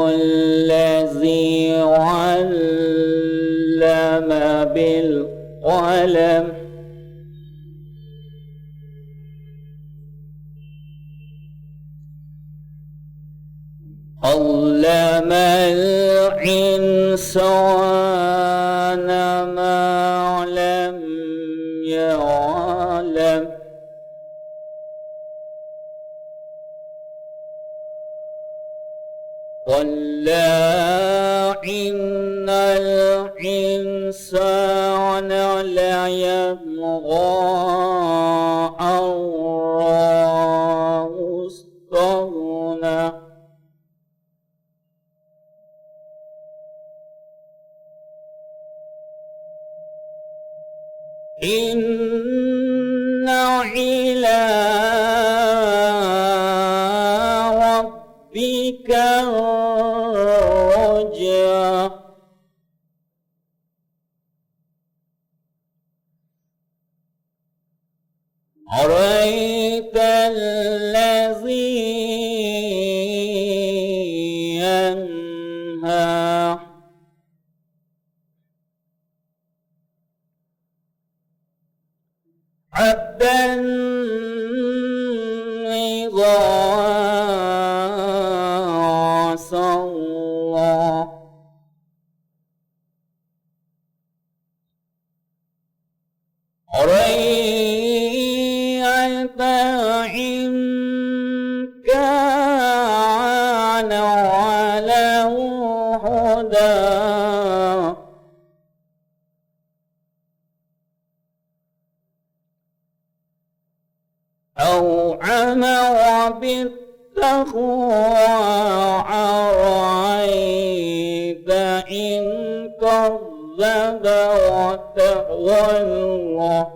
الذي علم بالقلم علم الإنسان ما لم يعلم كلا إن الإنسان ليطغى أن رآه استغنى إن إلى ربك الرجعى أرأيت الذي ينهى عبدا إذا صلى أرأيت إن كان على هدى أو أمر بالتقوى أرأيت إن كذب وتولى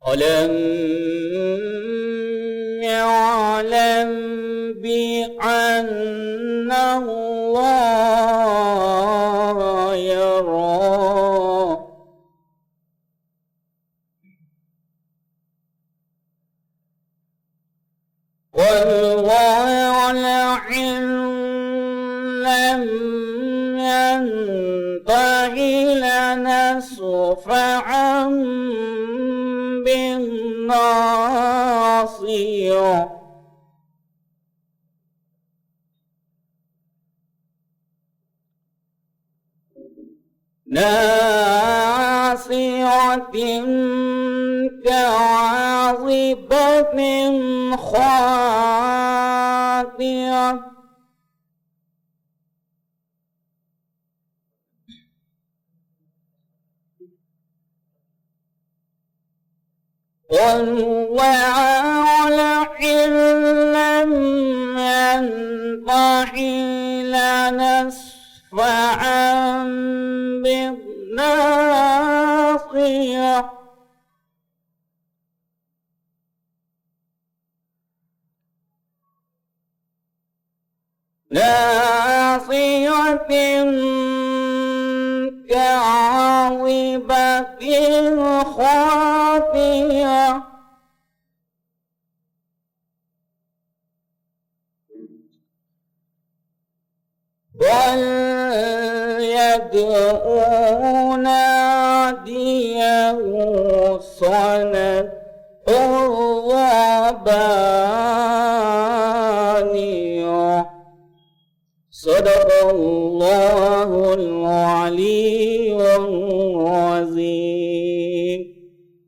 ألم يعلم بأن الله يرى والله إن لم ينتهي لنسفعا بالناصية ناصية كاذبة خاطئة والله إن لم ينتهي لنسفعا بالناصية ناصية كاذبة خاطئة بل يدعو ناديه صندع الربانية صدق الله العلي العظيم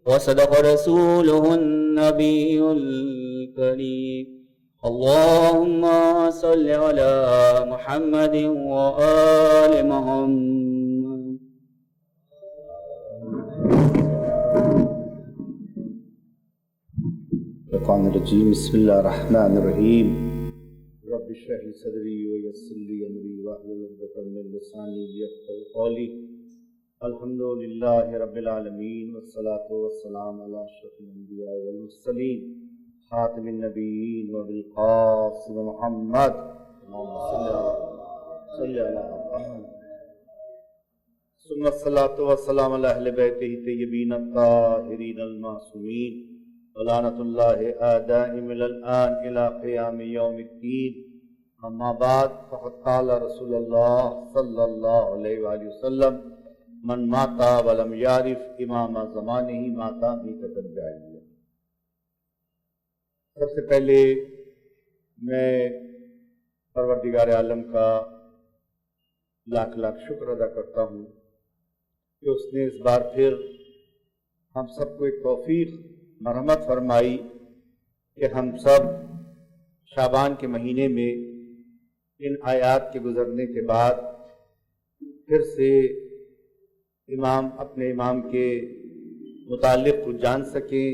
وصدق رسوله النبي الكريم اللهم صل على محمد وآل محمد. الشيطان الرجيم بسم الله الرحمن الرحيم رب اشرح لي صدري ويسر لي امري واحلل عقدة من لساني يفقهوا قولي الحمد لله رب العالمين والصلاة والسلام على اشرف الانبياء والمرسلين خاتم النبيين وبالقاسم محمد اللهم صل على محمد ثم ثم الصلاة والسلام علی اہل بیتہ طیبین الطاہرین المعصومین ولعنۃ اللہ دائم الان الی قیام یوم الدین. اما بعد فقد قال رسول اللہ صلی اللہ علیہ وآلہ وسلم من مات ولم یعرف امام زمانہ مات میتۃ جاہلیہ. سب سے پہلے میں پروردگار عالم کا لاکھ لاکھ شکر ادا کرتا ہوں کہ اس نے اس بار پھر ہم سب کو ایک توفیق مرحمت فرمائی کہ ہم سب شعبان کے مہینے میں ان آیات کے گزرنے کے بعد پھر سے اپنے امام کے متعلق کچھ جان سکیں،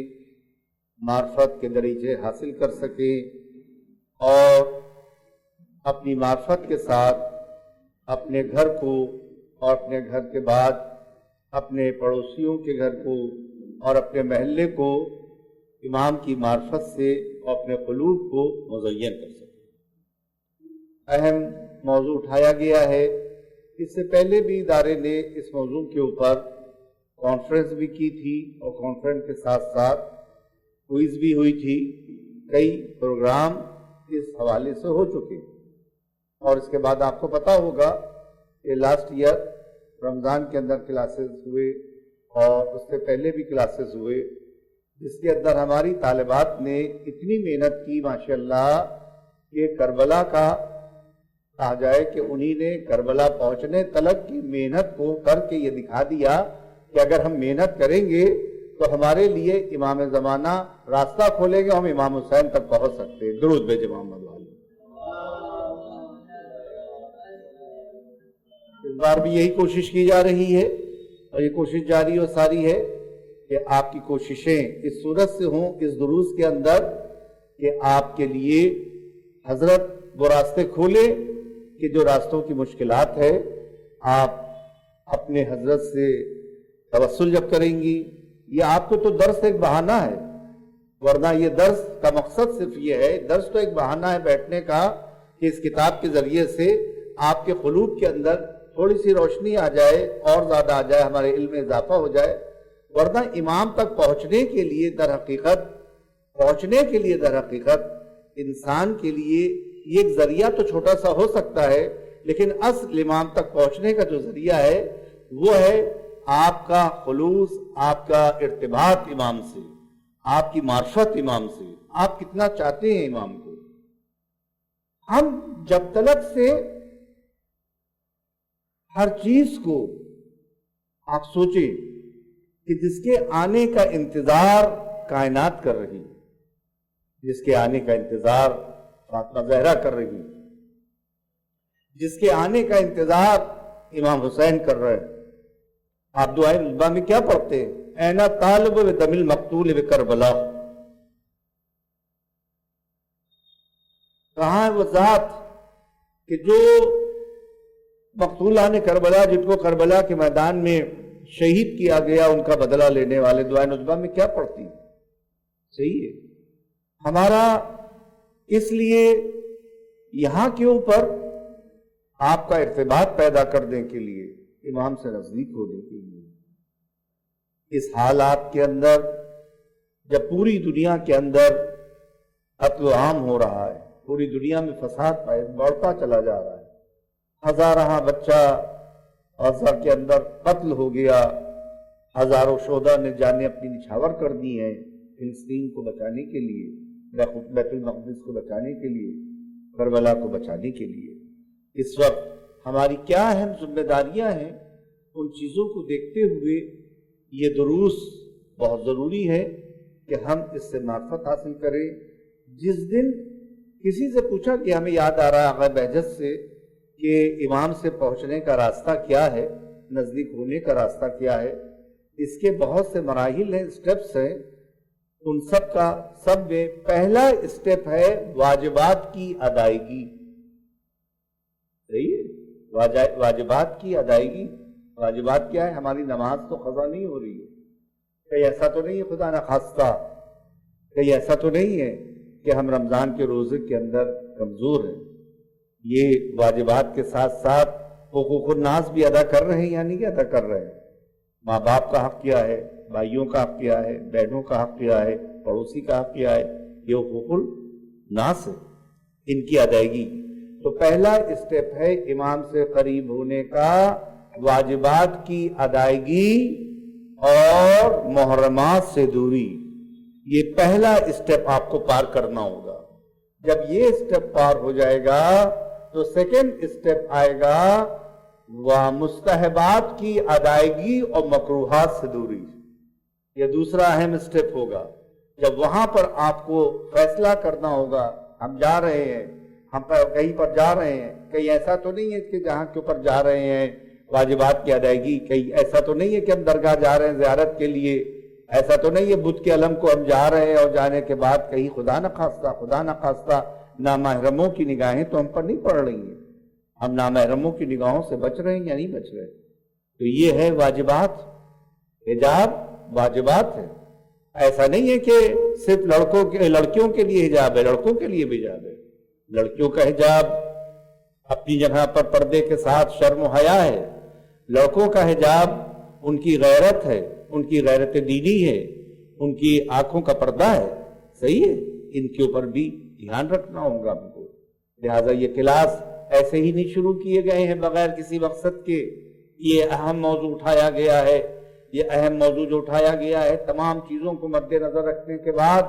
معرفت کے درجے حاصل کر سکیں اور اپنی معرفت کے ساتھ اپنے گھر کو اور اپنے گھر کے بعد اپنے پڑوسیوں کے گھر کو اور اپنے محلے کو امام کی معرفت سے اور اپنے قلوب کو مزین کر سکیں. اہم موضوع اٹھایا گیا ہے. اس سے پہلے بھی ادارے نے اس موضوع کے اوپر کانفرنس بھی کی تھی اور کانفرنس کے ساتھ ساتھ کوئز بھی ہوئی تھی. کئی پروگرام اس حوالے سے ہو چکے اور اس کے بعد آپ کو پتہ ہوگا کہ لاسٹ ایئر رمضان کے اندر کلاسز ہوئے اور اس سے پہلے بھی کلاسز ہوئے جس کے اندر ہماری طالبات نے اتنی محنت کی ماشاءاللہ کہ کربلا کا کہا جائے کہ انہی نے کربلا پہنچنے تلک کی محنت کو کر کے یہ دکھا دیا کہ اگر ہم محنت کریں گے تو ہمارے لیے امام زمانہ راستہ کھولیں گے، ہم امام حسین تک پہنچ سکتے ہیں. درود بھیجے محمد والے. اس بار بھی یہی کوشش کی جا رہی ہے اور یہ کوشش جاری و ساری ہے کہ آپ کی کوششیں اس صورت سے ہوں اس دروس کے اندر کہ آپ کے لیے حضرت وہ راستے کھولے کہ جو راستوں کی مشکلات ہے آپ اپنے حضرت سے توسل جب کریں گی. یہ آپ کو تو درس ایک بہانہ ہے، ورنہ یہ درس کا مقصد صرف یہ ہے، درس تو ایک بہانہ ہے بیٹھنے کا کہ اس کتاب کے ذریعے سے آپ کے قلوب کے اندر تھوڑی سی روشنی آ جائے اور زیادہ آ جائے، ہمارے علم میں اضافہ ہو جائے. ورنہ امام تک پہنچنے کے لیے در حقیقت انسان کے لیے یہ ایک ذریعہ تو چھوٹا سا ہو سکتا ہے، لیکن اصل امام تک پہنچنے کا جو ذریعہ ہے وہ ہے آپ کا خلوص، آپ کا ارتباط امام سے، آپ کی معرفت امام سے. آپ کتنا چاہتے ہیں امام کو. ہم جب تلک سے ہر چیز کو آپ سوچیں کہ جس کے آنے کا انتظار کائنات کر رہی، جس کے آنے کا انتظار فاطمہ زہرا کر رہی، جس کے آنے کا انتظار امام حسین کر رہے. آپ دعائے البا میں کیا پڑھتے ہیں؟ اینا طالب بدم المقتول بکربلا. کہاں ہے وہ ذات کہ جو مقتولان کربلا، جن کو کربلا کے میدان میں شہید کیا گیا، ان کا بدلہ لینے والے دعائے نجبہ میں کیا پڑھتی؟ صحیح ہے. ہمارا اس لیے یہاں کے اوپر آپ کا ارتباط پیدا کرنے کے لیے، امام سے نزدیک ہونے کے لیے، اس حالات کے اندر جب پوری دنیا کے اندر قتل عام ہو رہا ہے، پوری دنیا میں فساد بڑھتا چلا جا رہا ہے، ہزارہ بچہ غزہ کے اندر قتل ہو گیا، ہزاروں شہداء نے جانیں اپنی نچھاور کر دی ہیں فلسطین کو بچانے کے لیے، بیت المقدس کو بچانے کے لیے، کربلا کو بچانے کے لیے. اس وقت ہماری کیا اہم ذمہ داریاں ہیں، ان چیزوں کو دیکھتے ہوئے یہ دروس بہت ضروری ہے کہ ہم اس سے معرفت حاصل کریں. جس دن کسی سے پوچھا کہ ہمیں یاد آ رہا ہے آقا بہجت سے کہ امام سے پہنچنے کا راستہ کیا ہے، نزدیک ہونے کا راستہ کیا ہے، اس کے بہت سے مراحل ہیں، سٹیپس ہیں. ان سب میں پہلا سٹیپ ہے واجبات کی ادائیگی. صحیح ہے، واجبات کی ادائیگی. واجبات کیا ہے؟ ہماری نماز تو قضا نہیں ہو رہی ہے. کہیں ایسا تو نہیں ہے خدا نخواستہ، کہیں ایسا تو نہیں ہے کہ ہم رمضان کے روزے کے اندر کمزور ہیں. یہ واجبات کے ساتھ ساتھ حقوق الناس بھی ادا کر رہے ہیں یا نہیں ادا کر رہے ہیں؟ ماں باپ کا حق کیا ہے، بھائیوں کا حق کیا ہے، بہنوں کا حق کیا ہے، پڑوسی کا حق کیا ہے؟ یہ حقوق الناس ہے، ان کی ادائیگی۔ تو پہلا اسٹیپ ہے امام سے قریب ہونے کا، واجبات کی ادائیگی اور محرمات سے دوری۔ یہ پہلا اسٹیپ آپ کو پار کرنا ہوگا۔ جب یہ اسٹیپ پار ہو جائے گا تو سیکنڈ اسٹیپ آئے گا وہ مستحبات کی ادائیگی اور مکروہات سے دوری۔ یہ دوسرا اہم اسٹیپ ہوگا۔ جب وہاں پر آپ کو فیصلہ کرنا ہوگا، ہم جا رہے ہیں، ہم کہیں پر جا رہے ہیں، کہیں ایسا تو نہیں ہے کہ جہاں کے اوپر جا رہے ہیں واجبات کی ادائیگی، کہیں ایسا تو نہیں ہے کہ ہم درگاہ جا رہے ہیں زیارت کے لیے، ایسا تو نہیں ہے بدھ کے علم کو ہم جا رہے ہیں اور جانے کے بعد کہیں خدا نخواستہ نامحرموں کی نگاہیں تو ہم پر نہیں پڑ رہی ہیں، ہم نامحرموں کی نگاہوں سے بچ رہے ہیں یا نہیں بچ رہے؟ تو یہ ہے واجبات، حجاب واجبات ہے۔ ایسا نہیں ہے کہ صرف لڑکیوں کے لیے حجاب ہے، لڑکوں کے لیے بھی حجاب ہے۔ لڑکیوں کا حجاب اپنی جگہ پر پردے کے ساتھ شرم و حیا ہے، لڑکوں کا حجاب ان کی غیرت ہے، ان کی غیرت دینی ہے، ان کی آنکھوں کا پردہ ہے، صحیح ہے؟ ان کے اوپر بھی دھیان رکھنا ہوگا ہم کو۔ لہٰذا یہ کلاس ایسے ہی نہیں شروع کیے گئے ہیں بغیر کسی مقصد کے۔ یہ اہم موضوع اٹھایا گیا ہے، یہ اہم موضوع جو اٹھایا گیا ہے، تمام چیزوں کو مد نظر رکھنے کے بعد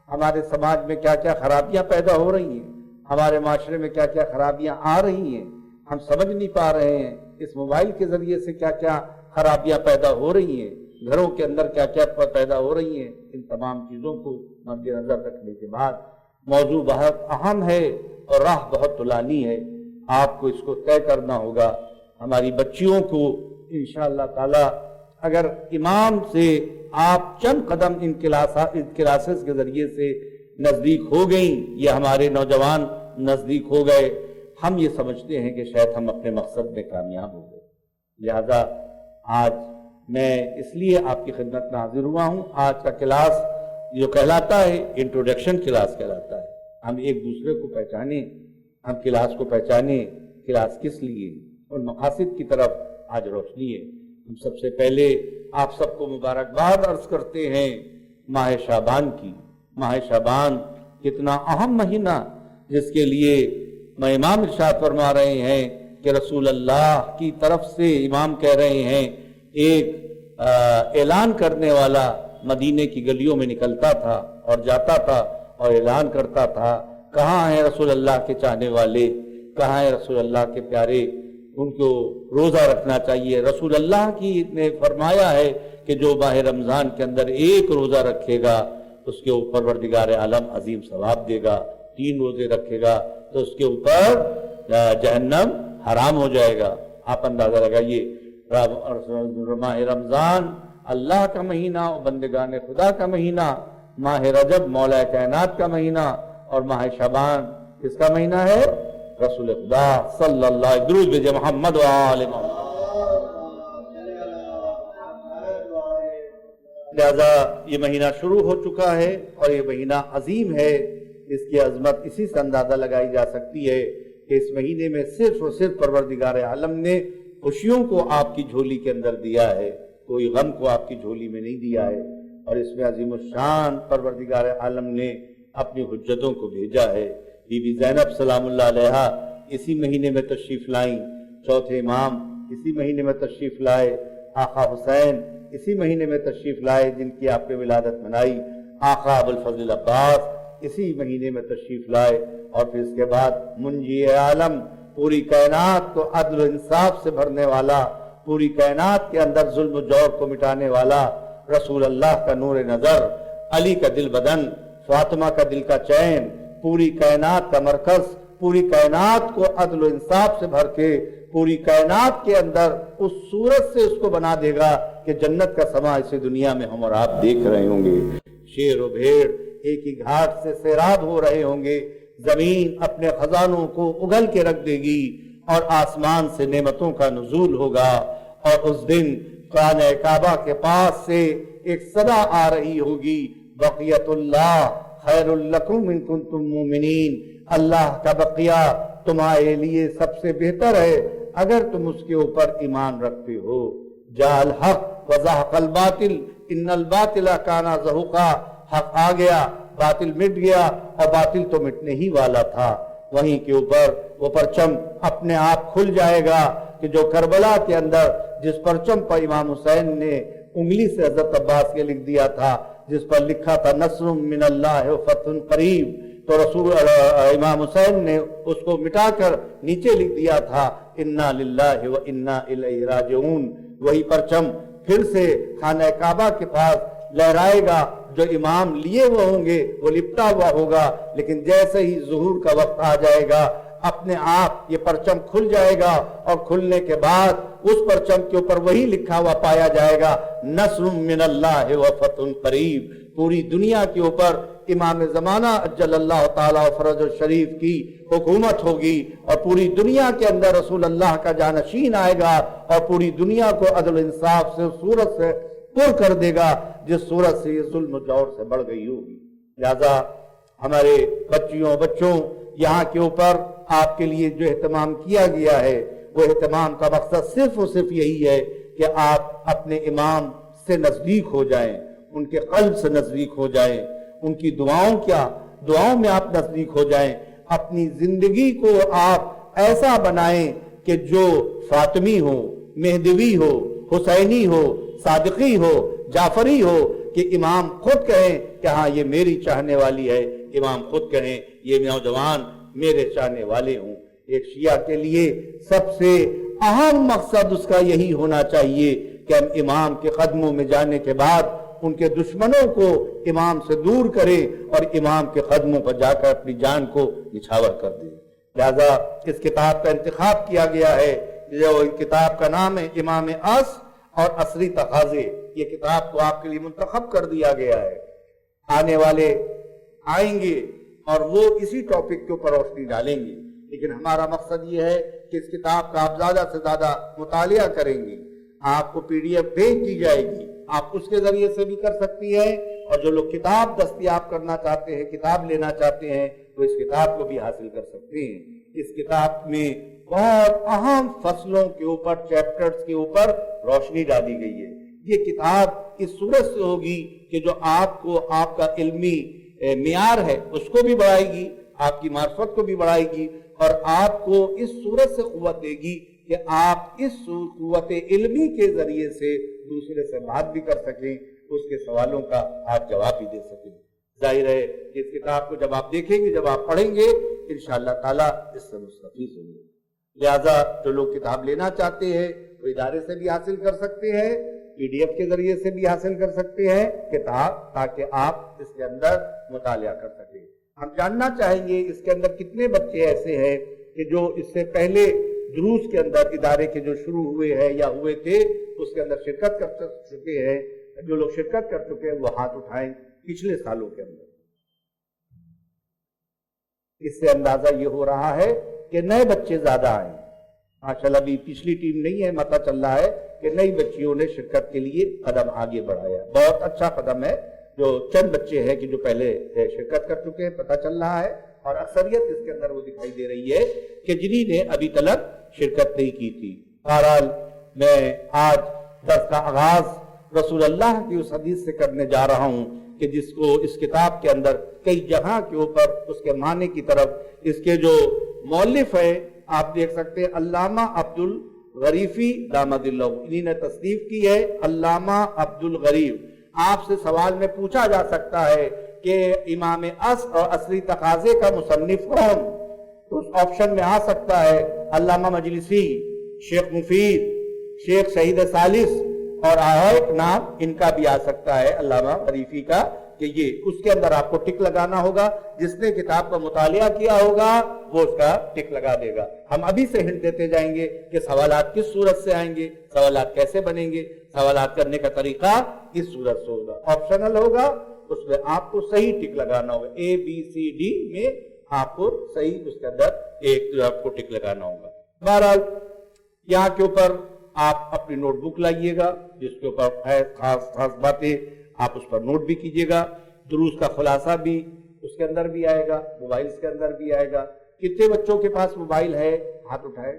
ہمارے سماج میں کیا کیا خرابیاں پیدا ہو رہی ہیں، ہمارے معاشرے میں کیا کیا خرابیاں آ رہی ہیں، ہم سمجھ نہیں پا رہے ہیں۔ اس موبائل کے ذریعے سے کیا کیا خرابیاں پیدا ہو رہی ہیں، گھروں کے اندر کیا کیا پیدا ہو رہی ہیں، ان تمام چیزوں کو مد نظر رکھنے کے بعد موضوع بہت اہم ہے اور راہ بہت طولانی ہے، آپ کو اس کو طے کرنا ہوگا۔ ہماری بچیوں کو انشاءاللہ تعالی اگر امام سے آپ چند قدم ان کلاسز کے ذریعے سے نزدیک ہو گئیں یا ہمارے نوجوان نزدیک ہو گئے، ہم یہ سمجھتے ہیں کہ شاید ہم اپنے مقصد میں کامیاب ہو گئے۔ لہذا آج میں اس لیے آپ کی خدمت میں حاضر ہوا ہوں۔ آج کا کلاس جو کہلاتا ہے انٹروڈکشن کلاس کہلاتا ہے۔ ہم ایک دوسرے کو پہچانیں، ہم کلاس کو پہچانیں، کلاس کس لیے، اور مقاصد کی طرف آج روشنی ہے۔ ہم سب سے پہلے آپ سب کو مبارکباد عرض کرتے ہیں ماہ شعبان کی۔ ماہ شعبان کتنا اہم مہینہ، جس کے لیے میں امام ارشاد فرما رہے ہیں کہ رسول اللہ کی طرف سے امام کہہ رہے ہیں ایک اعلان کرنے والا مدینے کی گلیوں میں نکلتا تھا اور جاتا تھا اور اعلان کرتا تھا، کہاں ہیں رسول اللہ کے چاہنے والے، کہاں ہیں رسول اللہ کے پیارے، ان کو روزہ رکھنا چاہیے۔ رسول اللہ کی نے فرمایا ہے کہ جو ماہ رمضان کے اندر ایک روزہ رکھے گا اس کے اوپر پروردگار عالم عظیم ثواب دے گا، 3 روزے رکھے گا تو اس کے اوپر جہنم حرام ہو جائے گا۔ آپ اندازہ لگائیے، ماہ رمضان اللہ کا مہینہ اور بندگان خدا کا مہینہ، ماہ رجب مولا کائنات کا مہینہ، اور ماہ شعبان کس کا مہینہ ہے؟ رسول خدا صلی اللہ علیہ وسلم، درود بھیجے محمد و آل محمد۔ لہذا یہ مہینہ شروع ہو چکا ہے اور یہ مہینہ عظیم ہے۔ اس کی عظمت اسی سے اندازہ لگائی جا سکتی ہے کہ اس مہینے میں صرف اور صرف پروردگار عالم نے خوشیوں کو آپ کی جھولی کے اندر دیا ہے، کوئی غم کو آپ کی جھولی میں نہیں دیا ہے، اور اس میں عظیم الشان پروردگار عالم نے اپنی حجتوں کو بھیجا ہے۔ بی بی زینب سلام اللہ علیہا اسی مہینے میں تشریف لائیں، چوتھے امام اسی مہینے میں تشریف لائے، آقا حسین اسی مہینے میں تشریف لائے جن کی آپ نے ولادت منائی، آقا ابوالفضل عباس اسی مہینے میں تشریف لائے، اور پھر اس کے بعد منجی عالم، پوری کائنات کو عدل و انصاف سے بھرنے والا، پوری کائنات کے اندر ظلم و جور کو مٹانے والا، رسول اللہ کا نور نظر، علی کا دل بدن، فاطمہ کا دل کا چین، پوری کائنات کا مرکز، پوری کائنات کو عدل و انصاف سے بھر کے پوری کائنات کے اندر اس صورت سے اس کو بنا دے گا کہ جنت کا سما اسی دنیا میں ہم اور آپ دیکھ رہے ہوں گے۔ شیر و بھیڑ ایک ہی گھاٹ سے سیراب ہو رہے ہوں گے، زمین اپنے خزانوں کو اگل کے رکھ دے گی، اور آسمان سے نعمتوں کا نزول ہوگا، اور اس دن خانہ کعبہ کے پاس سے ایک صدا آ رہی ہوگی، بقیت اللہ خیر لکم ان کنتم مومنین، اللہ کا بقیہ تمہارے لیے سب سے بہتر ہے اگر تم اس کے اوپر ایمان رکھتے ہو۔ جاء الحق وزهق الباطل ان الباطل کان زہوقا، حق آ گیا، باطل مٹ گیا، اور باطل تو مٹنے ہی والا تھا۔ وہیں کے اوپر وہ پرچم اپنے آپ کھل جائے گا کہ جو کربلا کے اندر جس پرچم پر امام حسین نے انگلی سے حضرت عباس کے لکھ دیا تھا، جس پر لکھا تھا نصر من اللہ و فتح قریب، تو رسول امام حسین نے اس کو مٹا کر نیچے لکھ دیا تھا انا للہ و انا الیہ راجعون۔ وہی پرچم پھر سے خانہ کعبہ کے پاس لہرائے گا، جو امام لیے وہ ہوں گے وہ لپٹا ہوا ہوگا، لیکن جیسے ہی ظہور کا وقت آ جائے گا اپنے آپ یہ پرچم کھل جائے گا، اور کھلنے کے بعد اس پرچم کے اوپر وہی لکھا ہوا پایا جائے گا نصر من اللہ و فتح قریب۔ پوری دنیا کے اوپر امام زمانہ اجل اللہ تعالیٰ فرج الشریف کی حکومت ہوگی، اور پوری دنیا کے اندر رسول اللہ کا جانشین آئے گا، اور پوری دنیا کو عدل و انصاف سے صورت سے پر کر دے گا جس صورت سے یہ ظلم و جور سے بڑھ گئی ہوگی۔ لہذا ہمارے بچوں یہاں کے اوپر آپ کے لیے جو اہتمام کیا گیا ہے، وہ اہتمام کا مقصد صرف اور صرف یہی ہے کہ آپ اپنے امام سے نزدیک ہو جائیں، ان کے قلب سے نزدیک ہو جائیں، ان کی دعاؤں میں آپ نزدیک ہو جائیں، اپنی زندگی کو آپ ایسا بنائیں کہ جو فاطمی ہو، مہدوی ہو، حسینی ہو، صادقی ہو، جعفری ہو، کہ امام خود کہیں کہ ہاں یہ میری چاہنے والی ہے، امام خود کہیں یہ نوجوان میرے چاہنے والے ہوں۔ ایک شیعہ کے لیے سب سے اہم مقصد اس کا یہی ہونا چاہیے کہ ہم امام کے قدموں میں جانے کے بعد ان کے دشمنوں کو امام سے دور کریں اور امام کے قدموں پر جا کر اپنی جان کو نچھاور کر دیں۔ لہذا اس کتاب کا انتخاب کیا گیا ہے، جو کتاب کا نام ہے امام اس اور عصری تقاضے۔ یہ کتاب کو آپ کے لیے منتخب کر دیا گیا ہے۔ آنے والے آئیں گے اور وہ اسی ٹاپک کے اوپر روشنی ڈالیں گے، لیکن ہمارا مقصد یہ ہے کہ اس کتاب کا آپ زیادہ سے زیادہ مطالعہ کریں گے۔ آپ کو پی ڈی ایف بھیج دی جائے گی، آپ اس کے ذریعے سے بھی کر سکتی ہیں، اور جو لوگ کتاب دستیاب کرنا چاہتے ہیں، کتاب لینا چاہتے ہیں، وہ اس کتاب کو بھی حاصل کر سکتے ہیں۔ اس کتاب میں بہت اہم فصلوں کے اوپر، چیپٹرز کے اوپر روشنی ڈالی گئی ہے۔ یہ کتاب اس صورت سے ہوگی کہ جو آپ کو آپ کا علمی معیار ہے اس کو بھی بڑھائے گی، آپ کی معرفت کو بھی بڑھائے گی، اور آپ کو اس صورت سے قوت دے گی کہ آپ اس قوت علمی کے ذریعے سے دوسرے سے بات بھی کر سکیں، اس کے سوالوں کا آپ جواب بھی دے سکیں۔ ظاہر ہے کہ اس کتاب کو جب آپ دیکھیں گے، جب آپ پڑھیں گے، انشاءاللہ تعالیٰ اس سے مستفید ہوں گے۔ لہذا جو لوگ کتاب لینا چاہتے ہیں وہ ادارے سے بھی حاصل کر سکتے ہیں، پی ڈی ایف کے ذریعے سے بھی حاصل کر سکتے ہیں کتاب، تاکہ آپ اس کے اندر مطالعہ کر سکیں۔ ہم جاننا چاہیں گے اس کے اندر کتنے بچے ایسے ہیں کہ جو اس سے پہلے دروس کے اندر ادارے کے جو شروع ہوئے ہیں یا ہوئے تھے اس کے اندر شرکت کر چکے ہیں۔ جو لوگ شرکت کر چکے ہیں وہ ہاتھ اٹھائیں پچھلے سالوں کے اندر۔ اس سے اندازہ یہ ہو رہا ہے کہ نئے بچے زیادہ آئے۔ ماشاءاللہ ابھی پچھلی ٹیم نہیں ہے، پتہ چل رہا ہے کہ نئی بچیوں نے شرکت کے لیے قدم آگے بڑھایا۔ بہت اچھا قدم ہے، جو چند بچے ہیں کہ جو پہلے شرکت کر چکے ہیں، پتہ چل رہا ہے، اور اکثریت اس کے اندر وہ دکھائی دے رہی ہے کہ جنہی نے ابھی تلک شرکت نہیں کی تھی۔ بہرحال میں آج درس کا آغاز رسول اللہ کی اس حدیث سے کرنے جا رہا ہوں کہ جس کو اس کتاب کے اندر کئی جگہ کے اوپر اس کے معنی کی طرف اس کے جو مؤلف ہیں آپ دیکھ سکتے ہیں، علامہ عبد الغریفی دامد اللہ، انہی نے تصنیف کی ہے، علامہ عبد الغریف۔ آپ سے سوال میں پوچھا جا سکتا ہے کہ امام اس اور عصری تقاضے کا مصنف کون؟ تو اس آپشن میں آ سکتا ہے علامہ مجلسی، شیخ مفید، شیخ شہید ثالث، اور ایک نام ان کا بھی آ سکتا ہے علامہ غریفی کا، کہ یہ اس کے اندر آپ کو ٹک لگانا ہوگا۔ جس نے کتاب کا مطالعہ کیا ہوگا وہ اس کا ٹک لگا دے گا۔ ہم ابھی سے ہنٹ دیتے جائیں گے کہ سوالات کس صورت سے آئیں گے، سوالات کیسے بنیں گے، سوالات کرنے کا طریقہ اس صورت سے ہوگا۔ آپشنل ہوگا، اس میں آپ کو صحیح ٹک لگانا ہوگا، اے بی سی ڈی میں آپ کو صحیح اس کے اندر ایک جو آپ کو ٹک لگانا ہوگا۔ بہرحال یہاں کے اوپر آپ اپنی نوٹ بک لائیے گا، جس کے اوپر خاص باتیں آپ اس پر نوٹ بھی کیجیے گا۔ دروس کا خلاصہ بھی اس کے اندر بھی آئے گا، موبائلز کے اندر بھی آئے گا۔ کتنے بچوں کے پاس موبائل ہے؟ ہاتھ اٹھائے۔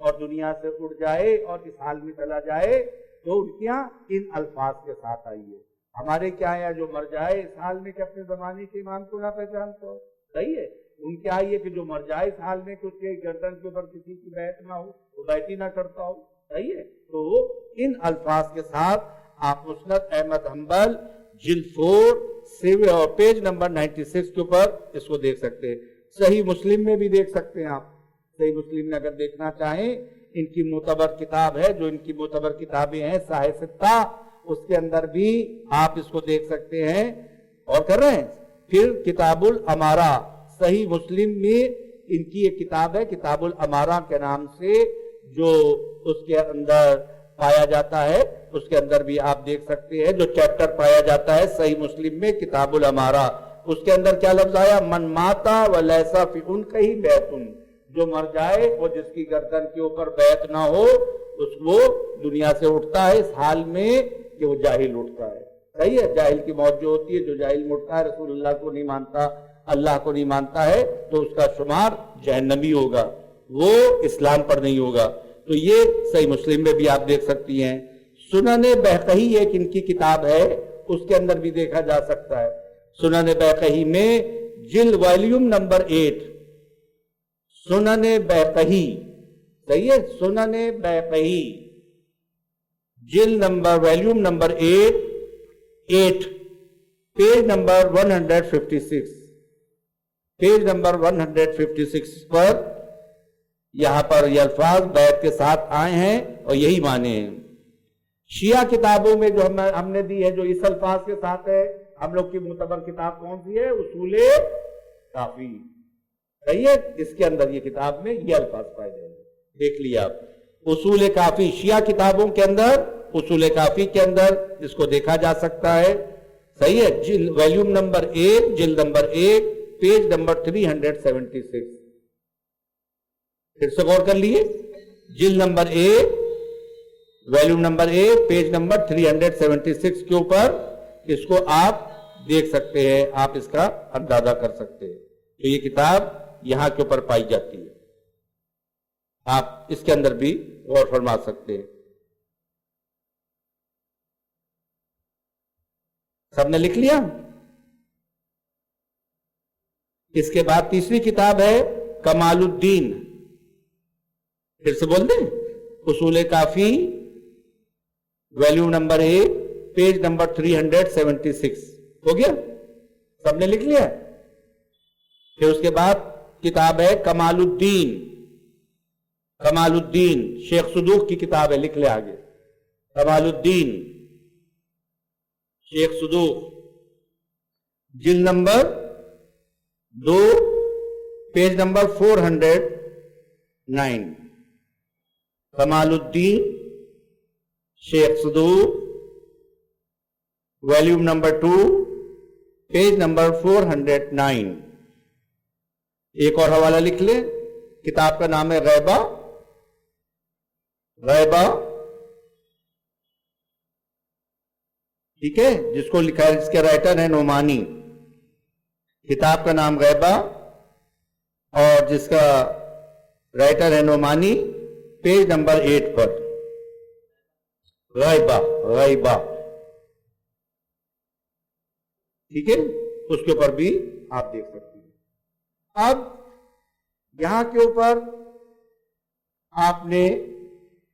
اور دنیا سے اڑ جائے اور اس حال میں چلا جائے تو ان کے یہاں ان الفاظ کے ساتھ آئیے. ہمارے کیا ہے جو مر جائے اس حال میں کہ اپنے زمانے کے امام کو نہ پہچانتا ہو, صحیح ہے. ان کے یہاں یہ کہ جو مر جائے اس حال میں کہ اس کے گردن کے اوپر کسی کی بیعت نہ ہو, وہ بیعت ہی نہ کرتا ہو, صحیح ہے. تو ان الفاظ کے ساتھ آپ مسند احمد حنبل جلد 4 اور پیج نمبر 96 کے اوپر اس کو دیکھ سکتے ہیں. صحیح مسلم میں بھی دیکھ سکتے ہیں آپ. صحیح مسلم میں اگر دیکھنا چاہیں, ان کی معتبر کتاب ہے, جو ان کی معتبر کتابیں ہیں صحیح ستہ, اس کے اندر بھی آپ اس کو دیکھ سکتے ہیں. اور کر رہے ہیں پھر کتاب الامارہ, صحیح مسلم میں ان کی ایک کتاب ہے کتاب الامارہ کے نام سے, جو اس کے اندر پایا جاتا ہے, اس کے اندر بھی آپ دیکھ سکتے ہیں جو چیپٹر پایا جاتا ہے صحیح مسلم میں کتاب الامارہ. اس کے اندر کیا لفظ آیا, من ماتا ولیسا فی ان کا ہی بیتن, جو مر جائے اور جس کی گردن کے اوپر بیعت نہ ہو اس وہ دنیا سے اٹھتا ہے اس حال میں کہ وہ جاہل اٹھتا ہے, صحیح ہے. جاہل کی موت جو ہوتی ہے, جو جاہل اٹھتا ہے, رسول اللہ کو نہیں مانتا, اللہ کو نہیں مانتا ہے, تو اس کا شمار جہنمی ہوگا, وہ اسلام پر نہیں ہوگا. تو یہ صحیح مسلم میں بھی آپ دیکھ سکتی ہیں. سنن بہقی ایک ان کی کتاب ہے, اس کے اندر بھی دیکھا جا سکتا ہے. سنن بہقی میں جلد والیوم نمبر 8, سنن بہقی, صحیح ہے, سنن بہقی جلد number volume number 8 page number 156, page number 156 پر یہاں پر یہ الفاظ بیعت کے ساتھ آئے ہیں اور یہی معنی ہیں. شیعہ کتابوں میں جو ہم نے دی ہے جو اس الفاظ کے ساتھ ہے, ہم لوگ کی معتبر کتاب کون سی ہے, اصول کافی, صحیح ہے. اس کے اندر یہ کتاب میں یہ الفاظ پائے جائیں گے, دیکھ لیا آپ. اصول کافی شیعہ کتابوں کے اندر, اصول کافی کے اندر اس کو دیکھا جا سکتا ہے, صحیح ہے. ویلیوم نمبر 1 جلد نمبر 1 پیج نمبر 376, پھر سے غور کر لیے. جلد number 1 Valium number 1 page number 376 کے اوپر اس کو آپ دیکھ سکتے ہیں, آپ اس کا اندازہ کر سکتے ہیں. تو یہ کتاب یہاں کے اوپر پائی جاتی ہے, آپ اس کے اندر بھی غور فرما سکتے ہیں. سب نے لکھ لیا. اس کے بعد تیسری کتاب ہے کمال الدین, پھر سے بول دیں, اصول کافی ویلیوم نمبر 1 پیج نمبر 376, ہو گیا, سب نے لکھ لیا. پھر اس کے بعد کتاب ہے کمال الدین, کمال الدین شیخ صدوق کی کتاب ہے, لکھ لے آگے. کمال الدین شیخ صدوق جلد نمبر 2 پیج نمبر 409, کمال الدین شیخ صدوق ویلیوم نمبر 2 پیج نمبر 409. ایک اور حوالہ لکھ لیں, کتاب کا نام ہے غیبہ, غیبہ, ٹھیک ہے, جس کو لکھا ہے, جس کے رائٹر ہے نعمانی. کتاب کا نام غیبہ اور جس کا رائٹر ہے نعمانی, پیج نمبر 8 پر غیبہ, غیبہ, ٹھیک ہے, اس کے اوپر بھی آپ دیکھ سکتے ہیں. اب یہاں کے اوپر آپ نے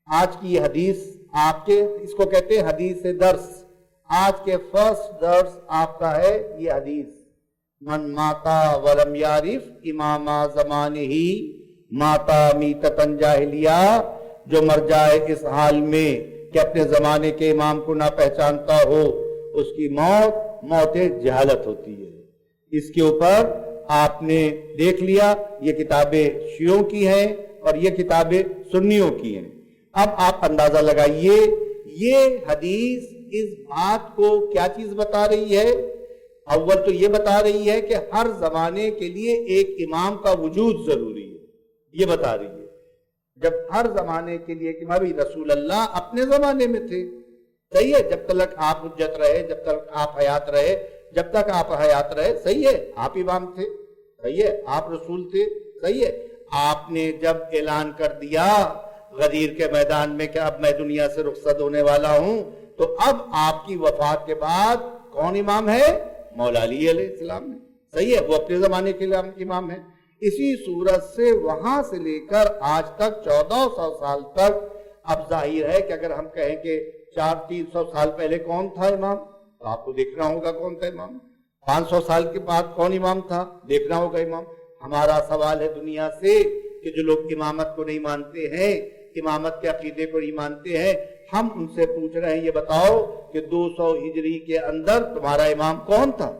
آج کی یہ حدیث, آپ کے اس کو کہتے ہیں حدیث درس, آج کے فرسٹ درس آپ کا ہے یہ حدیث. من ماتا ولم یعرف امام زمانہ ماتا میتتن جاہلیہ, جو مر جائے اس حال میں کہ اپنے زمانے کے امام کو نہ پہچانتا ہو, اس کی موت موت جہالت ہوتی ہے. اس کے اوپر آپ نے دیکھ لیا یہ کتابیں شیعوں کی ہیں اور یہ کتابیں سنیوں کی ہیں. اب آپ اندازہ لگائیے یہ حدیث اس بات کو کیا چیز بتا رہی ہے. اول تو یہ بتا رہی ہے کہ ہر زمانے کے لیے ایک امام کا وجود ضروری ہے, یہ بتا رہی ہے. جب ہر زمانے کے لیے کہ بھائی رسول اللہ اپنے زمانے میں تھے, صحیح ہے, جب تک آپ حجت رہے, جب تک آپ حیات رہے, جب تک آپ حیات رہے, صحیح ہے, آپ امام تھے, صحیح ہے, آپ رسول تھے, صحیح ہے. آپ نے جب اعلان کر دیا غدیر کے میدان میں کہ اب میں دنیا سے رخصت ہونے والا ہوں، تو اب آپ کی وفات کے بعد کون امام ہے؟ مولا علی علیہ السلام ہے، صحیح ہے، وہ اپنے زمانے کے امام ہے۔ اسی صورت سے وہاں سے لے کر آج تک 1400 سال تک اب ظاہر ہے کہ اگر ہم کہیں کہ 300 سال پہلے کون تھا امام، تو آپ کو دیکھنا ہوگا کون تھا امام۔ 500 سال کے بعد کون امام تھا، دیکھنا ہوگا امام۔ ہمارا سوال ہے دنیا سے کہ جو لوگ امامت کو نہیں مانتے ہیں، امامت کے عقیدے کو نہیں مانتے ہیں، ہم ان سے پوچھ رہے ہیں یہ بتاؤ کہ 200 ہجری کے اندر تمہارا امام کون تھا؟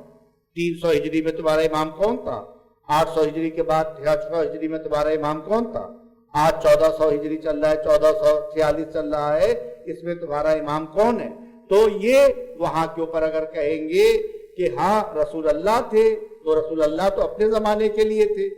300 ہجری میں تمہارا امام کون تھا؟ 800 ہجری کے بعد 600 ہجری میں تمہارا امام کون تھا؟ آج 1400 ہجری چل رہا ہے، 1446 چل رہا ہے، اس میں تمہارا امام کون ہے؟ تو یہ وہاں کے اوپر اگر کہیں گے کہ ہاں رسول اللہ تھے، تو رسول اللہ تو اپنے زمانے کے لیے تھے۔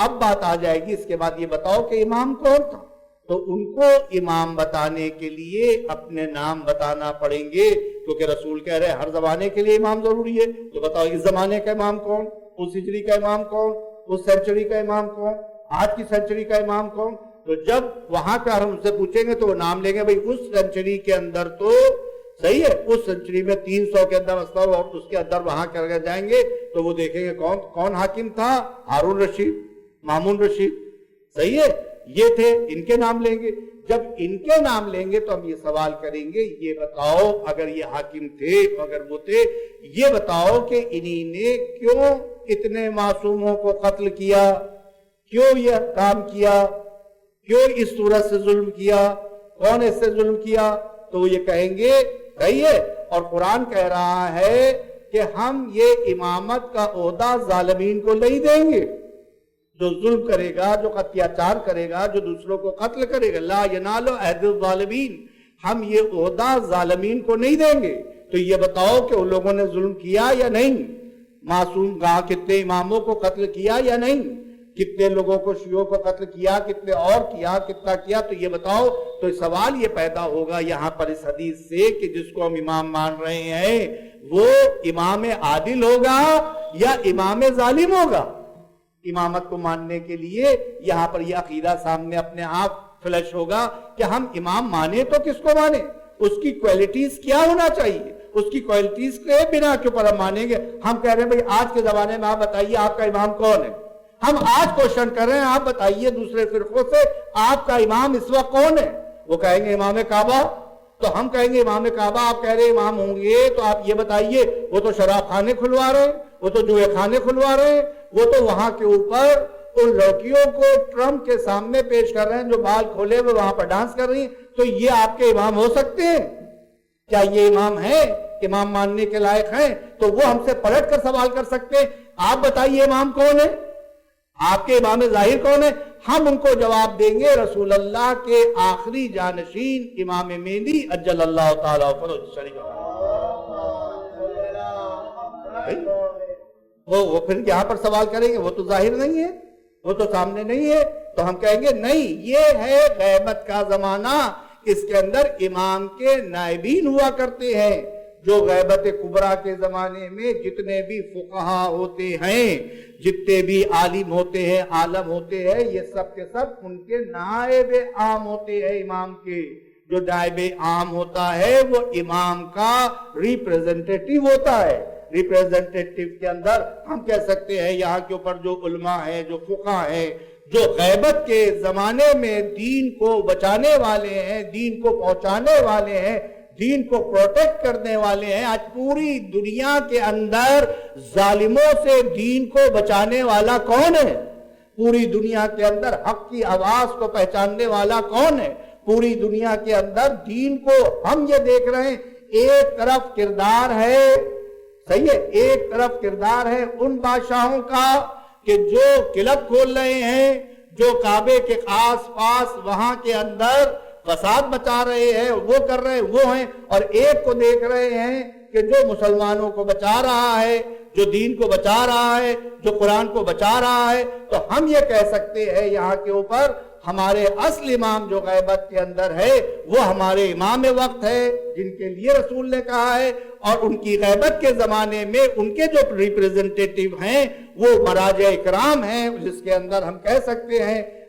اب بات آ جائے گی اس کے بعد یہ بتاؤ کہ امام کون تھا، تو ان کو امام بتانے کے لیے اپنے نام بتانا پڑیں گے، کیونکہ رسول کہہ رہے ہیں ہر زمانے کے لیے امام ضروری ہے۔ تو بتاؤ اس زمانے کا امام کون، اس ہجری کا امام کون، اس سینچری کا امام کون، آج کی سینچری کا امام کون؟ تو جب وہاں پہ ہم ان سے پوچھیں گے تو وہ نام لیں گے، بھئی اس سینچری کے اندر تو صحیح ہے، اس سینچری میں 300 کے اندر مسئلہ اور اس کے اندر وہاں کر جائیں گے تو وہ دیکھیں گے کون حاکم تھا، ہارون رشید، مامون رشید، صحیح ہے، یہ تھے، ان کے نام لیں گے۔ جب ان کے نام لیں گے تو ہم یہ سوال کریں گے یہ بتاؤ اگر یہ حاکم تھے، اگر وہ تھے، یہ بتاؤ کہ انہی نے کیوں اتنے معصوموں کو قتل کیا، کیوں یہ کام کیا، کیوں اس صورت سے ظلم کیا، کون اس سے ظلم کیا؟ تو وہ یہ کہیں گے صحیح ہے، اور قرآن کہہ رہا ہے کہ ہم یہ امامت کا عہدہ ظالمین کو نہیں دیں گے۔ جو ظلم کرے گا، جو اتیاچار کرے گا، جو دوسروں کو قتل کرے گا، لا ینال عہد الظالمین، ہم یہ عہدہ ظالمین کو نہیں دیں گے۔ تو یہ بتاؤ کہ ان لوگوں نے ظلم کیا یا نہیں؟ معصوم گاہ کتنے اماموں کو قتل کیا یا نہیں؟ کتنے لوگوں کو شیعوں کو قتل کیا، کتنے اور کیا، کتنا کیا؟ تو یہ بتاؤ۔ تو سوال یہ پیدا ہوگا یہاں پر اس حدیث سے کہ جس کو ہم امام مان رہے ہیں وہ امام عادل ہوگا یا امام ظالم ہوگا؟ امامت کو ماننے کے لیے یہاں پر یہ عقیدہ سامنے اپنے آپ فلیش ہوگا کہ ہم امام مانے تو کس کو مانے، اس کی کوالٹیز کیا ہونا چاہیے، اس کی کوالٹیز کے بنا کے اوپر ہم مانیں گے۔ ہم کہہ رہے ہیں بھئی آج کے زمانے میں آپ بتائیے آپ کا امام کون ہے، ہم آج کوشچن کر رہے ہیں، آپ بتائیے دوسرے فرقوں سے آپ کا امام اس وقت کون ہے؟ وہ کہیں گے امام کعبہ، تو ہم کہیں گے امام کعبہ، آپ کہہ رہے امام ہوں گے تو آپ یہ بتائیے وہ تو شراب خانے کھلوا رہے ہیں، وہ تو جوئے خانے کھلوا رہے ہیں، وہ تو وہاں کے اوپر ان لڑکیوں کو ٹرمپ کے سامنے پیش کر رہے ہیں جو بال کھولے ہوئے وہاں پر ڈانس کر رہی ہیں، تو یہ آپ کے امام ہو سکتے ہیں؟ کیا یہ امام ہیں، امام ماننے کے لائق ہیں؟ تو وہ ہم سے پلٹ کر سوال کر سکتے ہیں آپ بتائیے امام کون ہے، آپ کے امام ظاہر کون ہے؟ ہم ان کو جواب دیں گے رسول اللہ کے آخری جانشین امام مہدی اجل اللہ تعالیٰ وہ پھر یہاں پر سوال کریں گے وہ تو ظاہر نہیں ہے، وہ تو سامنے نہیں ہے، تو ہم کہیں گے نہیں، یہ ہے غیبت کا زمانہ، اس کے اندر امام کے نائبین ہوا کرتے ہیں۔ جو غیبت کبریٰ کے زمانے میں جتنے بھی فقہا ہوتے ہیں، جتنے بھی عالم ہوتے ہیں، عالم ہوتے ہیں، یہ سب کے سب ان کے نائب عام ہوتے ہیں امام کے۔ جو نائب عام ہوتا ہے وہ امام کا ریپریزنٹیٹیو ہوتا ہے۔ ریپریزنٹیٹیو کے اندر ہم کہہ سکتے ہیں یہاں کے اوپر جو علماء ہیں، جو فقہا ہیں، جو غیبت کے زمانے میں دین کو بچانے والے ہیں، دین کو پہنچانے والے ہیں، دین کو پروٹیکٹ کرنے والے ہیں۔ آج پوری دنیا کے اندر ظالموں سے دین کو بچانے والا کون ہے؟ پوری دنیا کے اندر حق کی آواز کو پہچاننے والا کون ہے؟ پوری دنیا کے اندر دین کو ہم یہ دیکھ رہے ہیں، ایک طرف کردار ہے، صحیح ہے، ایک طرف کردار ہے ان بادشاہوں کا کہ جو کلب کھول رہے ہیں، جو کعبے کے آس پاس وہاں کے اندر فساد بچا رہے ہیں، وہ کر رہے ہیں، وہ ہیں، اور ایک کو دیکھ رہے ہیں کہ جو مسلمانوں کو بچا رہا ہے، جو دین کو بچا رہا ہے، جو قرآن کو بچا رہا ہے۔ تو ہم یہ کہہ سکتے ہیں یہاں کے اوپر ہمارے اصل امام جو غیبت کے اندر ہے وہ ہمارے امام وقت ہے، جن کے لیے رسول نے کہا ہے، اور ان کی غیبت کے زمانے میں ان کے جو ریپریزنٹیٹیو ہیں وہ مراجع اکرام ہیں، جس کے اندر ہم کہہ سکتے ہیں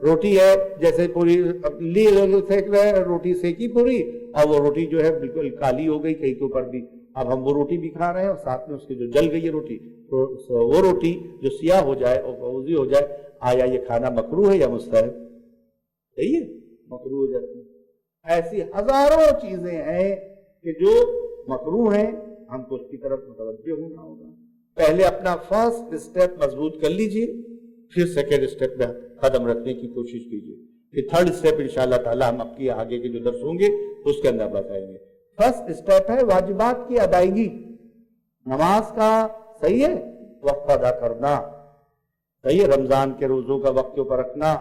روٹی ہے جیسے پوری سیک رہے ہیں، روٹی سیکی پوری اور وہ روٹی جو ہے بالکل کالی ہو گئی کہیں کے اوپر بھی، اب ہم وہ روٹی بھی کھا رہے ہیں اور ساتھ میں اس کی جو جل گئی ہے روٹی، تو وہ روٹی جو سیاہ ہو جائے اور فوزی ہو جائے، آیا یہ کھانا مکروہ ہے یا مستحب؟ صحیح ہے، مکروہ ہو جاتی ہے۔ ایسی ہزاروں چیزیں ہیں کہ جو مکروہ ہیں، ہم کو اس کی طرف متوجہ ہونا ہوگا۔ پہلے اپنا فرسٹ اسٹیپ مضبوط کر لیجئے، پھر سیکنڈ اسٹیپ میں قدم رکھنے کی کوشش کیجئے، پھر تھرڈ اسٹیپ انشاءاللہ تعالی ہم آپ کی آگے کے جو درس ہوں گے اس کے اندر بتائیں گے۔ فرسٹ اسٹیپ ہے واجبات کی ادائیگی، نماز کا صحیح ہے وقت ادا کرنا، صحیح ہے، رمضان کے روزوں کا وقت کے اوپر رکھنا،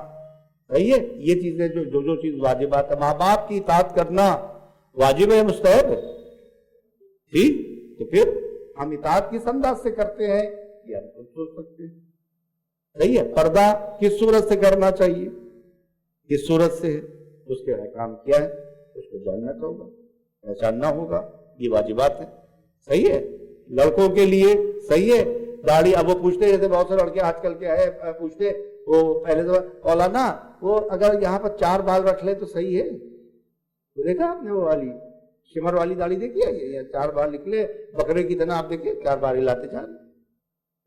صحیح ہے، یہ چیزیں جو چیز واجبات ہے، ماں باپ کی اطاعت کرنا واجب ہے مستحب ہے، ٹھیک، تو پھر ہم اطاعت کس انداز سے کرتے ہیں یہ ہم خود سوچ سکتے ہیں، صحیح ہے، پردہ کس صورت سے کرنا چاہیے، کس صورت سے ہے، اس کے احکام کیا ہے، اس کو جاننا ہوگا، پہچاننا ہوگا، یہ واجبات ہیں، صحیح ہے۔ لڑکوں کے لیے صحیح ہے داڑھی، اب وہ پوچھتے جیسے بہت سے لڑکے آج کل کے ہے پوچھتے، وہ پہلے سے مولانا وہ اگر یہاں پر 4 بال رکھ لے تو صحیح ہے، وہ دیکھا آپ نے وہ والی شمر والی داڑھی دیکھی ہے، یہ 4 بال نکلے بکرے کی طرح، آپ دیکھیں 4 بال ہلاتے جا رہے،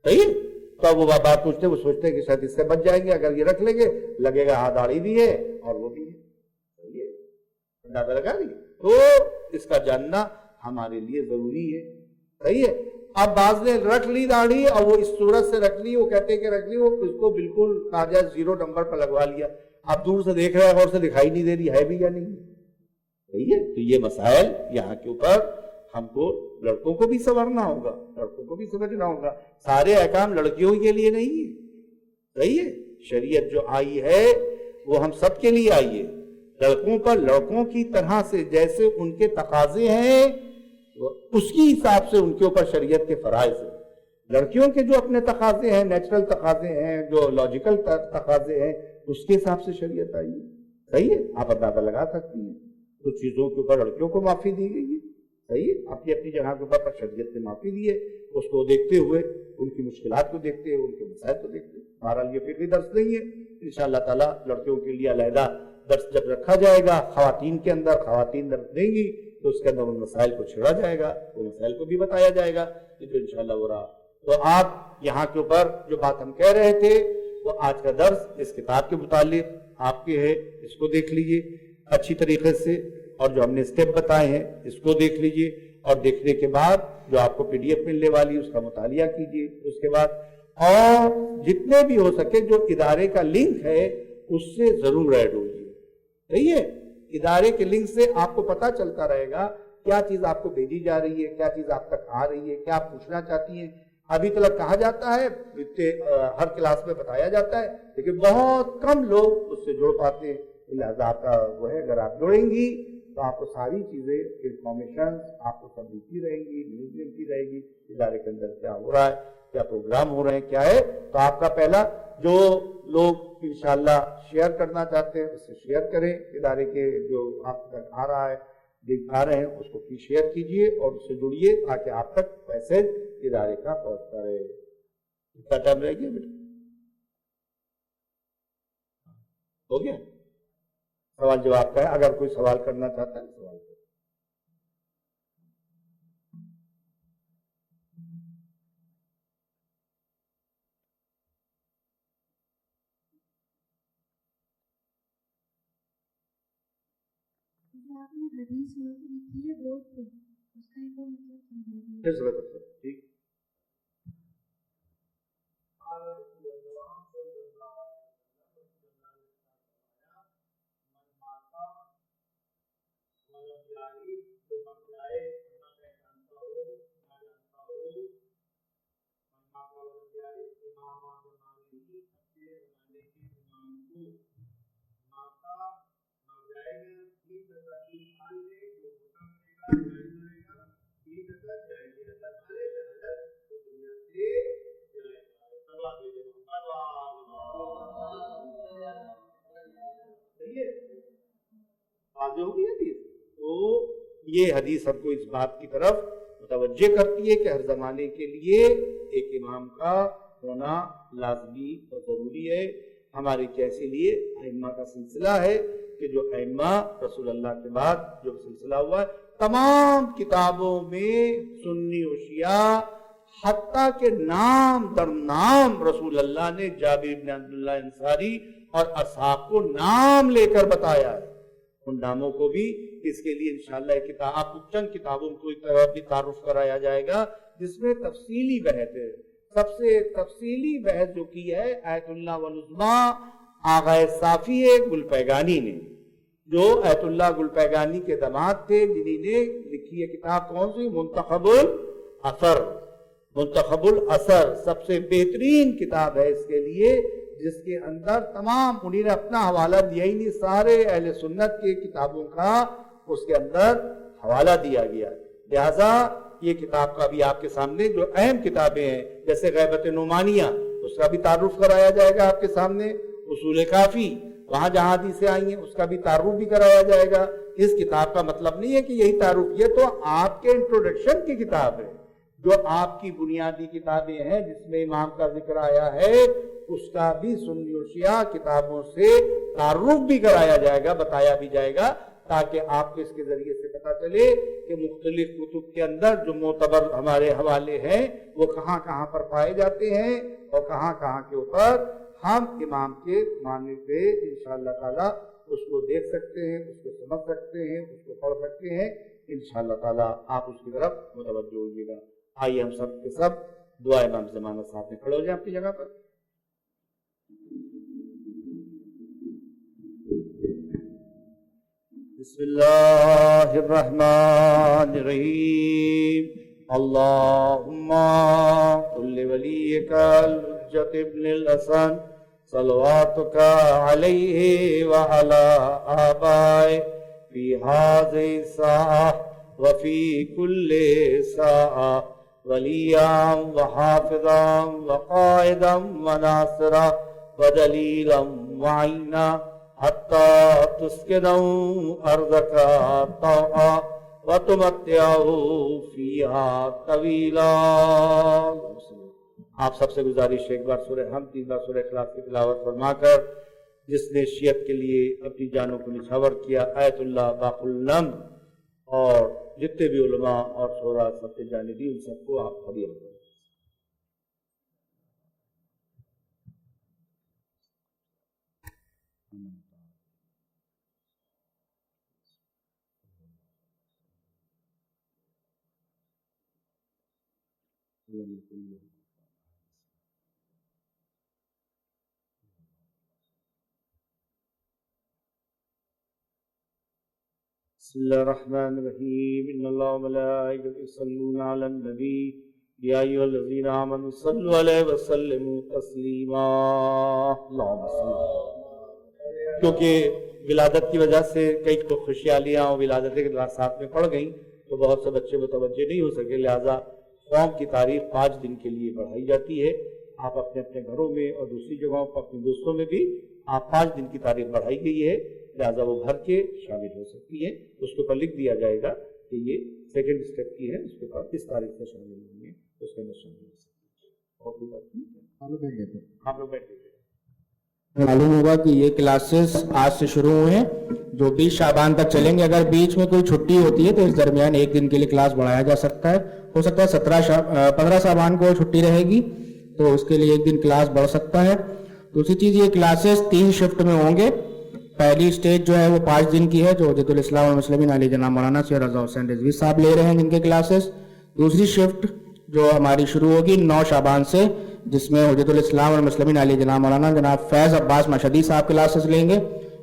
صحیح ہے، تو وہ بات پوچھتے، وہ سوچتے ہیں کہ شاید اس سے بچ جائیں گے اگر یہ رکھ لیں گے، لگے گا ہاں داڑھی بھی ہے اور وہ بھی ہے، صحیح ہے، اندازہ لگا لیے، تو اس کا جاننا ہمارے لیے ضروری ہے، صحیح ہے۔ اب بعض نے رکھ لی داڑھی اور وہ اس صورت سے رکھ لی، وہ کہتے ہیں کہ رکھ لی، وہ اس کو بالکل ناجائز 0 نمبر پر لگوا لیا، اب دور سے دیکھ رہا ہے اور سے دکھائی نہیں دے رہی ہے بھی یا نہیں، صحیح ہے، تو یہ مسائل یہاں کے اوپر ہم کو لڑکوں کو بھی سنورنا ہوگا، لڑکوں کو بھی سمجھنا ہوگا، سارے احکام لڑکیوں کے لیے نہیں ہے، صحیح ہے، شریعت جو آئی ہے وہ ہم سب کے لیے آئی ہے، لڑکوں پر لڑکوں کی طرح سے جیسے ان کے تقاضے ہیں اس کی حساب سے ان کے اوپر شریعت کے فرائض ہیں، لڑکیوں کے جو اپنے تقاضے ہیں، نیچرل تقاضے ہیں، جو لاجیکل تقاضے ہیں، اس کے حساب سے شریعت آئی ہے، صحیح ہے، آپ اندازہ لگا سکتی ہیں، کچھ چیزوں کے اوپر لڑکیوں کو معافی دی گئی ہے، صحیح ہے، اپنی اپنی جگہ کے اوپر شریعت نے معافی دی ہے، اس کو دیکھتے ہوئے ان کی مشکلات کو دیکھتے ہوئے ان کے مسائل کو دیکھتے ہوئے، بہرحال یہ فکری درس نہیں ہے، انشاءاللہ تعالیٰ لڑکیوں کے لیے علیحدہ درس جب رکھا جائے گا، خواتین کے اندر خواتین درس دیں گی تو اس کے اندر ان مسائل کو چھڑا جائے گا، وہ مسائل کو بھی بتایا جائے گا، یہ تو انشاءاللہ ہو رہا۔ تو آپ یہاں کے اوپر جو بات ہم کہہ رہے تھے وہ آج کا درس اس کتاب کے متعلق آپ کے ہے، اس کو دیکھ لیجئے اچھی طریقے سے، اور جو ہم نے اسٹیپ بتائے ہیں اس کو دیکھ لیجئے، اور دیکھنے کے بعد جو آپ کو PDF ملنے والی اس کا مطالعہ کیجئے، اس کے بعد اور جتنے بھی ہو سکے جو ادارے کا لنک ہے اس سے ضرور ایڈ ہوئیے، صحیح ہے، ادارے کے لنک سے آپ کو پتہ چلتا رہے گا کیا چیز آپ کو بھیجی جا رہی ہے، کیا چیز آپ تک آ رہی ہے، کیا آپ پوچھنا چاہتی ہیں۔ ابھی تک کہا جاتا ہے ہر کلاس میں بتایا جاتا ہے لیکن بہت کم لوگ اس سے جڑ پاتے ہیں، لہذا آپ کا وہ ہے، اگر آپ جڑیں گی تو آپ کو ساری چیزیں انفارمیشن آپ کو سب ملتی رہیں گی، نیوز ملتی رہے گی، ادارے کے اندر کیا ہو رہا ہے، کیا پروگرام ہو رہے ہیں، کیا ہے۔ تو آپ کا پہلا جو لوگ انشاءاللہ شیئر کرنا چاہتے ہیں اس سے شیئر کریں، ادارے کے جو آپ تک آ رہا ہے دکھا رہے ہیں اس کو بھی شیئر کیجئے اور اس سے جڑیے تاکہ آپ تک میسج ادارے کا پہنچتا رہے۔ کتنا ٹائم رہ گیا بیٹا؟ ہو گیا؟ سوال جواب کا ہے، اگر کوئی سوال کرنا چاہتا ہے سوال کریں۔ آپ نے حدیث لکھی ہے بورڈ پہ، اس کا ایک مطلب سمجھا دیں۔ پھر سے بتا ٹھیک۔ تو یہ حدیث ہم کو اس بات کی طرف متوجہ کرتی ہے کہ ہر زمانے کے لیے ایک امام کا ہونا لازمی اور ضروری ہے، ہمارے کیسے لیے ائمہ کا سلسلہ ہے کہ جو ائمہ رسول اللہ کے بعد جو سلسلہ ہوا ہے تمام کتابوں میں سنی و شیعہ حتیٰ کہ نام در نام رسول اللہ نے جابر بن عبداللہ انصاری اور اصحاب کو نام لے کر بتایا ہے. ان ناموں کو بھی اس کے لیے انشاءاللہ ایک کتاب آپ کو چند کتابوں کو بھی تعارف کرایا جائے گا جس میں تفصیلی بحث ہے. سب سے تفصیلی بحث جو کی ہے آیت اللہ والعظمیٰ آغا صافی گلپیگانی نے، جو آیت اللہ گلپیگانی کے داماد تھے، جنہی نے لکھی ہے کتاب کون سی؟ منتخب الاثر. منتخب الاثر سب سے بہترین کتاب ہے اس کے لیے، جس کے اندر تمام انہیں نے اپنا حوالہ دیا ہی نہیں، سارے اہل سنت کے کتابوں کا اس کے اندر حوالہ دیا گیا. لہذا یہ کتاب کا بھی آپ کے سامنے جو اہم کتابیں ہیں جیسے غیبت نعمانیہ اس کا بھی تعارف کرایا جائے گا آپ کے سامنے. اصول کافی وہاں جہاں حدیثیں آئی ہیں اس کا بھی تعارف بھی کرایا جائے گا. اس کتاب کا مطلب نہیں ہے کہ یہی تعارف، یہ تو آپ کے انٹروڈکشن کی کتاب ہے. جو آپ کی بنیادی کتابیں ہیں جس میں امام کا ذکر آیا ہے اس کا بھی سنی و شیعہ کتابوں سے تعارف بھی کرایا جائے گا، بتایا بھی جائے گا، تاکہ آپ کو اس کے ذریعے سے پتہ چلے کہ مختلف کتب کے اندر جو معتبر ہمارے حوالے ہیں وہ کہاں کہاں پر پائے جاتے ہیں اور کہاں کہاں کے اوپر ہم امام کے معنی پہ انشاءاللہ تعالیٰ اس کو دیکھ سکتے ہیں، اس کو سمجھ سکتے ہیں، اس کو پڑھ سکتے ہیں. انشاءاللہ تعالیٰ آپ اس کی طرف متوجہ ہوئیے گا. آئیے ہم سب کے سب دعا امام زمانہ صاحب میں کھڑے ہو جائیں اپنی جگہ پر. بسم اللہ الرحمن الرحیم. اللہم صل ولیک الحجۃ ابن الحسن صلواتک علیہ وعلی آبائہ فی ہذہ الساعہ وفی کل ساعہ ولیٰ وحافظا وقائدا وناصرا ودلیلا وعینا حتی تسکنوا ارضک طوعا وتمتعوا فیہا طویلا. آپ سب سے گزارش ہے ایک بار سورہ حمد 3 بار سورہ اخلاص کی تلاوت فرما کر جس نے شیعت کے لیے اپنی جانوں کو نچھاور کیا آیت اللہ باق النم اور جتنے بھی علماء اور شورا سب سے جانبی ان سب کو آپ خبیر کریں. بسم اللہ الرحمن الرحیم. ان اللہ وملائکتہ یصلون علی النبی یا ایھا الذین آمنوا صلوا علیہ وسلموا تسلیما. اللہم صل. کیونکہ ولادت کی وجہ سے کئی تو خوشحالیاں اور ولادت کے ساتھ میں پڑ گئیں تو بہت سے بچے متوجہ نہیں ہو سکے، لہذا قوم کی تاریخ 5 دن کے لیے بڑھائی جاتی ہے. آپ اپنے اپنے گھروں میں اور دوسری جگہوں پر اپنے دوستوں میں بھی آپ 5 دن کی تاریخ بڑھائی گئی ہے، لہذا وہ بھر کے شامل ہو سکتی ہے. اس کے اوپر لکھ دیا جائے گا کہ یہ سیکنڈ اسٹیپ کی ہے، اس کے بعد کس تاریخ سے شامل ہوں گے اس کے اندر شامل ہو سکتی ہے. اور کوئی بات نہیں، آپ لوگ بیٹھ جائیے. معلوم ہوگا کہ یہ کلاسز آج سے شروع ہوئے ہیں جو 20 شعبان تک چلیں گے. اگر بیچ میں کوئی چھٹی ہوتی ہے تو اس درمیان 1 دن کے لیے کلاس بڑھایا جا سکتا ہے. ہو سکتا ہے 15 شعبان کو چھٹی رہے گی تو اس کے لیے 1 دن کلاس بڑھ سکتا ہے. دوسری چیز یہ کلاسز 3 شفٹ میں ہوں گے. پہلی سٹیج جو ہے وہ 5 دن کی ہے جو حجت الاسلام والمسلمین علی جناب مولانا سید رضا حسین رضوی صاحب لے رہے ہیں جن کے کلاسز. دوسری شفٹ جو ہماری شروع ہوگی 9 شعبان سے جس میں حجت الاسلام والمسلمین علی جناب مولانا جناب فیض عباس مشہدی صاحب کلاسز لیں گے.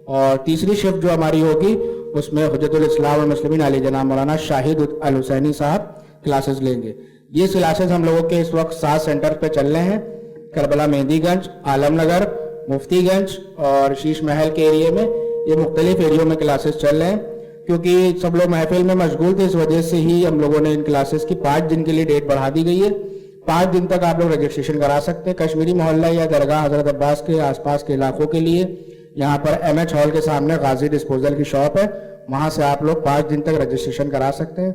اور تیسری شفٹ جو ہماری ہوگی اس میں حجت الاسلام والمسلمین علی جناب مولانا شاہد الحسینی صاحب کلاسز لیں گے. یہ کلاسز ہم لوگوں کے اس وقت 7 سینٹر پہ چل رہے ہیں. کربلا مہندی گنج، عالم نگر، مفتی گنج اور شیش محل کے ایریے میں. یہ مختلف ایریوں میں کلاسز چل رہے ہیں کیونکہ سب لوگ محفل میں مشغول تھے، اس وجہ سے ہی ہم لوگوں نے ان کلاسز کی 5 دن کے لیے ڈیٹ بڑھا دی گئی ہے. 5 دن تک آپ لوگ رجسٹریشن کرا سکتے ہیں. کشمیری محلہ یا درگاہ حضرت عباس کے آس پاس کے علاقوں کے لیے یہاں پر MH ہال کے سامنے غازی ڈسپوزل کی شاپ ہے، وہاں سے آپ لوگ 5 دن تک رجسٹریشن کرا سکتے ہیں.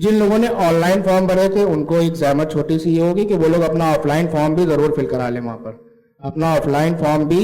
جن لوگوں نے آن لائن فارم بھرے تھے ان کو ایک زحمت چھوٹی سی یہ ہوگی کہ وہ لوگ اپنا آف لائن فارم بھی ضرور فل کرا لیں. وہاں پر اپنا آف لائن فارم بھی